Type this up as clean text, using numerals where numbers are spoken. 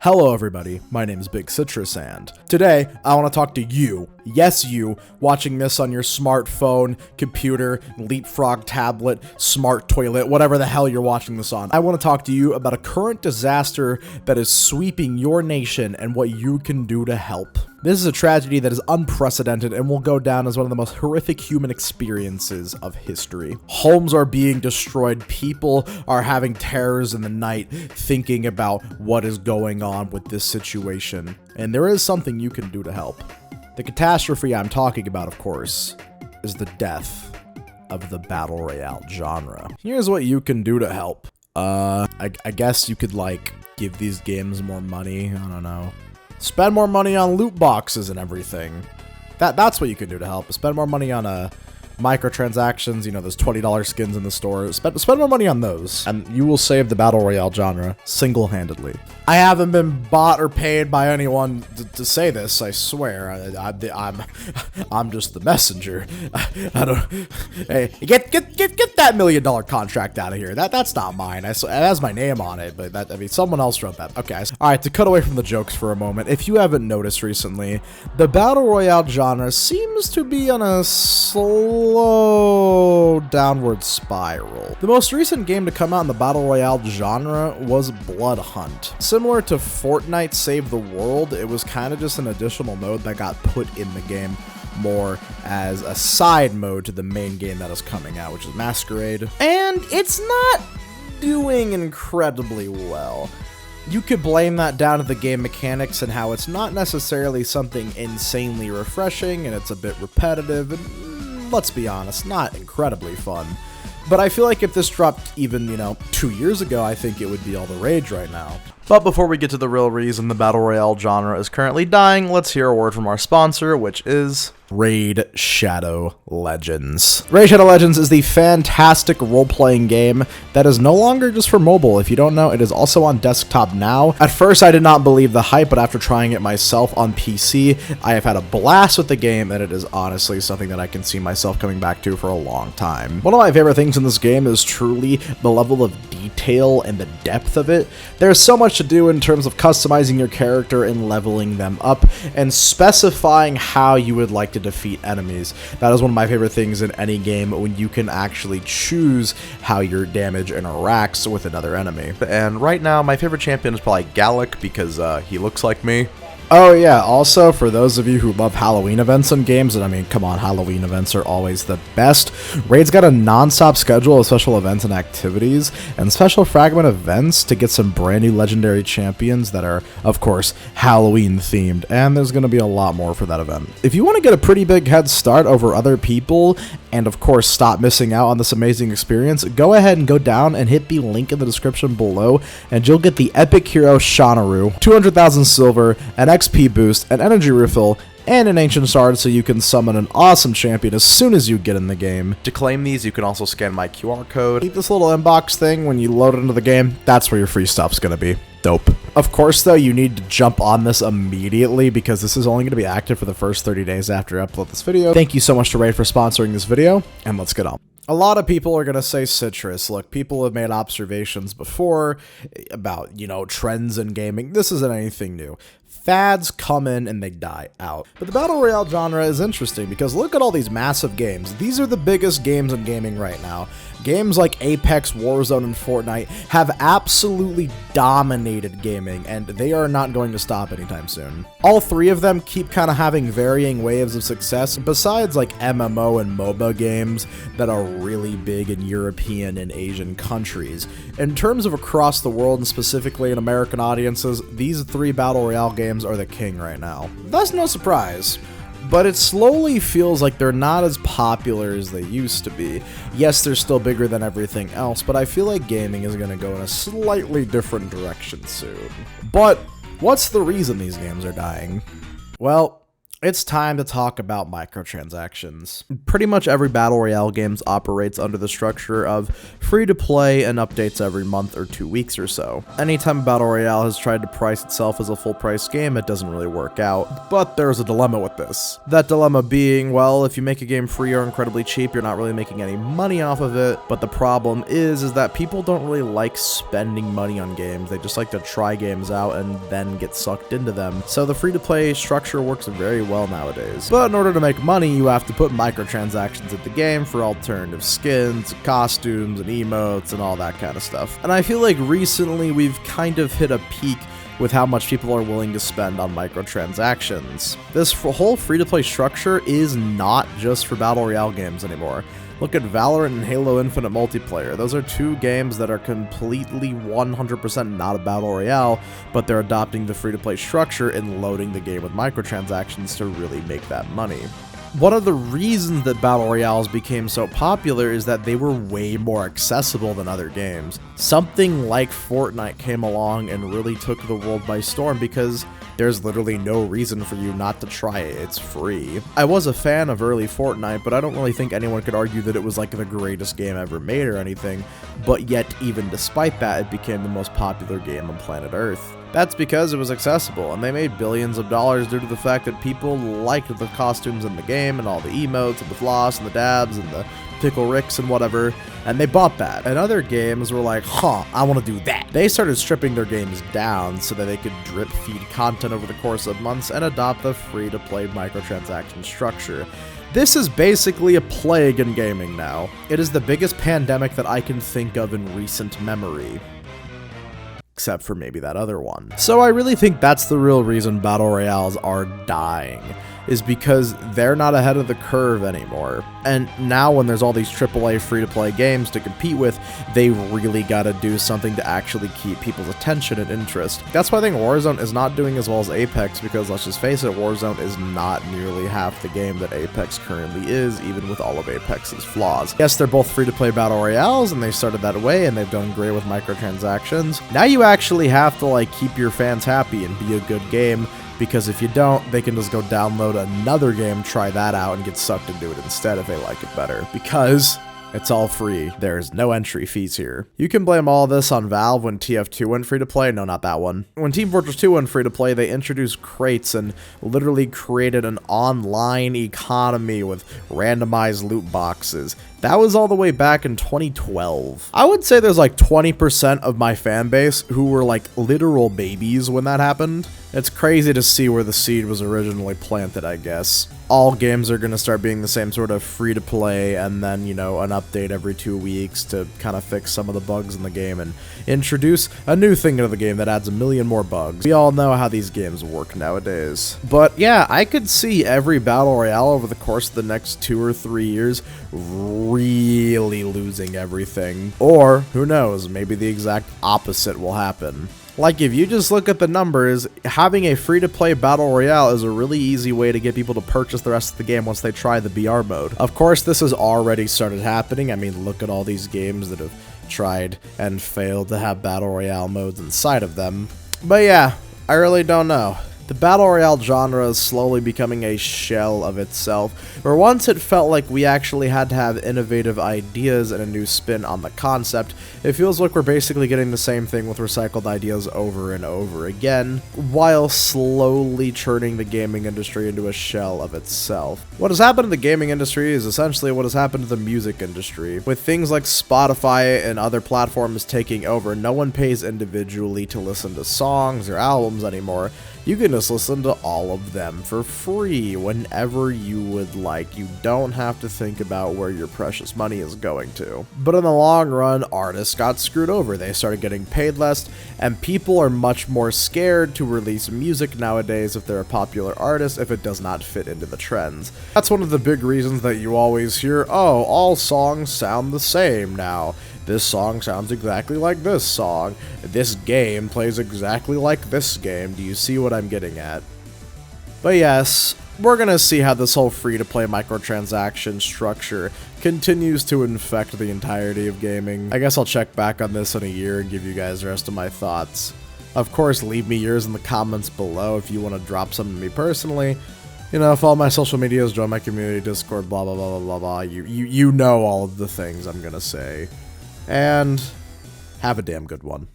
Hello everybody, my name is Big Citrus and today I want to talk to you, yes you, watching this on your smartphone, computer, leapfrog tablet, smart toilet, whatever the hell you're watching this on. I want to talk to you about a current disaster that is sweeping your nation and what you can do to help. This is a tragedy that is unprecedented and will go down as one of the most horrific human experiences of history. Homes are being destroyed, people are having terrors in the night thinking about what is going on with this situation, and there is something you can do to help. The catastrophe I'm talking about, of course, is the death of the Battle Royale genre. Here's what you can do to help. I guess you could, give these games more money, I don't know. Spend more money on loot boxes and everything. That's what you can do to help. Spend more money on microtransactions, you know, those $20 skins in the store. Spend more money on those, and you will save the Battle Royale genre single-handedly. I haven't been bought or paid by anyone to say this, I swear. I'm just the messenger. I don't. Hey, get that $1 million contract out of here. That's not mine. It has my name on it, but someone else wrote that. Okay. All right. To cut away from the jokes for a moment, if you haven't noticed recently, the Battle Royale genre seems to be on a slow downward spiral. The most recent game to come out in the Battle Royale genre was Blood Hunt. Similar to Fortnite Save the World, it was kind of just an additional mode that got put in the game more as a side mode to the main game that is coming out, which is Masquerade. And it's not doing incredibly well. You could blame that down to the game mechanics and how it's not necessarily something insanely refreshing, and it's a bit repetitive, and let's be honest, not incredibly fun. But I feel like if this dropped even, 2 years ago, I think it would be all the rage right now. But before we get to the real reason the Battle Royale genre is currently dying, let's hear a word from our sponsor, which is Raid Shadow Legends. Raid Shadow Legends is the fantastic role-playing game that is no longer just for mobile. If you don't know, it is also on desktop now. At first, I did not believe the hype, but after trying it myself on PC, I have had a blast with the game, and it is honestly something that I can see myself coming back to for a long time. One of my favorite things in this game is truly the level of detail and the depth of it. There's so much to do in terms of customizing your character and leveling them up, and specifying how you would like to defeat enemies. That is one of my favorite things in any game, when you can actually choose how your damage interacts with another enemy. And right now, my favorite champion is probably Gallic, because he looks like me. Oh yeah, also for those of you who love Halloween events in games, and I mean, come on, Halloween events are always the best, Raid's got a non-stop schedule of special events and activities, and special fragment events to get some brand new legendary champions that are, of course, Halloween themed, and there's going to be a lot more for that event. If you want to get a pretty big head start over other people, and of course stop missing out on this amazing experience, go ahead and go down and hit the link in the description below, and you'll get the epic hero Shanaru, 200,000 silver, an XP boost, an energy refill, and an ancient shard so you can summon an awesome champion as soon as you get in the game. To claim these, you can also scan my QR code. Keep this little inbox thing when you load it into the game. That's where your free stuff's gonna be. Dope. Of course, though, you need to jump on this immediately because this is only going to be active for the first 30 days after I upload this video. Thank you so much to Raid for sponsoring this video, and let's get on. A lot of people are going to say Citrus. Look, people have made observations before about, trends in gaming. This isn't anything new. Fads come in and they die out. But the Battle Royale genre is interesting because look at all these massive games. These are the biggest games in gaming right now. Games like Apex, Warzone, and Fortnite have absolutely dominated gaming, and they are not going to stop anytime soon. All three of them keep kind of having varying waves of success, besides MMO and MOBA games that are really big in European and Asian countries. In terms of across the world, and specifically in American audiences, these three Battle Royale games are the king right now. That's no surprise. But it slowly feels like they're not as popular as they used to be. Yes, they're still bigger than everything else, but I feel like gaming is going to go in a slightly different direction soon. But what's the reason these games are dying? Well, It's time to talk about microtransactions. Pretty much every Battle Royale game operates under the structure of free-to-play and updates every month or 2 weeks or so. Anytime a Battle Royale has tried to price itself as a full-price game, it doesn't really work out. But there's a dilemma with this. That dilemma being, well, if you make a game free or incredibly cheap, you're not really making any money off of it. But the problem is that people don't really like spending money on games. They just like to try games out and then get sucked into them. So the free-to-play structure works very well nowadays. But in order to make money, you have to put microtransactions in the game for alternative skins, costumes, and emotes, and all that kind of stuff. And I feel like recently we've kind of hit a peak with how much people are willing to spend on microtransactions. This whole free-to-play structure is not just for Battle Royale games anymore. Look at Valorant and Halo Infinite multiplayer. Those are two games that are completely 100% not a Battle Royale, but they're adopting the free-to-play structure and loading the game with microtransactions to really make that money. One of the reasons that Battle Royales became so popular is that they were way more accessible than other games. Something like Fortnite came along and really took the world by storm because there's literally no reason for you not to try it. It's free. I was a fan of early Fortnite, but I don't really think anyone could argue that it was like the greatest game ever made or anything, but yet even despite that, it became the most popular game on planet Earth. That's because it was accessible, and they made billions of dollars due to the fact that people liked the costumes in the game, and all the emotes, and the floss, and the dabs, and the pickle ricks, and whatever, and they bought that. And other games were like, I want to do that. They started stripping their games down so that they could drip feed content over the course of months and adopt the free-to-play microtransaction structure. This is basically a plague in gaming now. It is the biggest pandemic that I can think of in recent memory. Except for maybe that other one. So I really think that's the real reason Battle Royales are dying, is because they're not ahead of the curve anymore. And now when there's all these AAA free-to-play games to compete with, they really gotta do something to actually keep people's attention and interest. That's why I think Warzone is not doing as well as Apex, because let's just face it, Warzone is not nearly half the game that Apex currently is, even with all of Apex's flaws. Yes, they're both free-to-play Battle Royales, and they started that way, and they've done great with microtransactions. Now you actually have to, like, keep your fans happy and be a good game, because if you don't, they can just go download another game, try that out, and get sucked into it instead if they like it better. Because it's all free. There's no entry fees here. You can blame all this on Valve when TF2 went free-to-play. No, not that one. When Team Fortress 2 went free-to-play, they introduced crates and literally created an online economy with randomized loot boxes. That was all the way back in 2012. I would say there's like 20% of my fan base who were like literal babies when that happened. It's crazy to see where the seed was originally planted, I guess. All games are going to start being the same sort of free-to-play and then, you know, an update every 2 weeks to kind of fix some of the bugs in the game and introduce a new thing into the game that adds a million more bugs. We all know how these games work nowadays. But yeah, I could see every Battle Royale over the course of the next 2 or 3 years really losing everything. Or, who knows, maybe the exact opposite will happen. Like, if you just look at the numbers, having a free-to-play Battle Royale is a really easy way to get people to purchase the rest of the game once they try the BR mode. Of course, this has already started happening. I mean, look at all these games that have tried and failed to have Battle Royale modes inside of them. But yeah, I really don't know. The Battle Royale genre is slowly becoming a shell of itself, where once it felt like we actually had to have innovative ideas and a new spin on the concept, it feels like we're basically getting the same thing with recycled ideas over and over again, while slowly turning the gaming industry into a shell of itself. What has happened to the gaming industry is essentially what has happened to the music industry. With things like Spotify and other platforms taking over, no one pays individually to listen to songs or albums anymore. You can just listen to all of them for free whenever you would like. You don't have to think about where your precious money is going to. But in the long run, artists got screwed over. They started getting paid less, and people are much more scared to release music nowadays if they're a popular artist if it does not fit into the trends. That's one of the big reasons that you always hear, oh, all songs sound the same now. This song sounds exactly like this song. This game plays exactly like this game. Do you see what I'm getting at? But yes, we're gonna see how this whole free-to-play microtransaction structure continues to infect the entirety of gaming. I guess I'll check back on this in a year and give you guys the rest of my thoughts. Of course, leave me yours in the comments below if you want to drop something to me personally. You know, follow my social medias, join my community, Discord, blah, blah, blah, blah, blah, blah. You know all of the things I'm gonna say. And have a damn good one.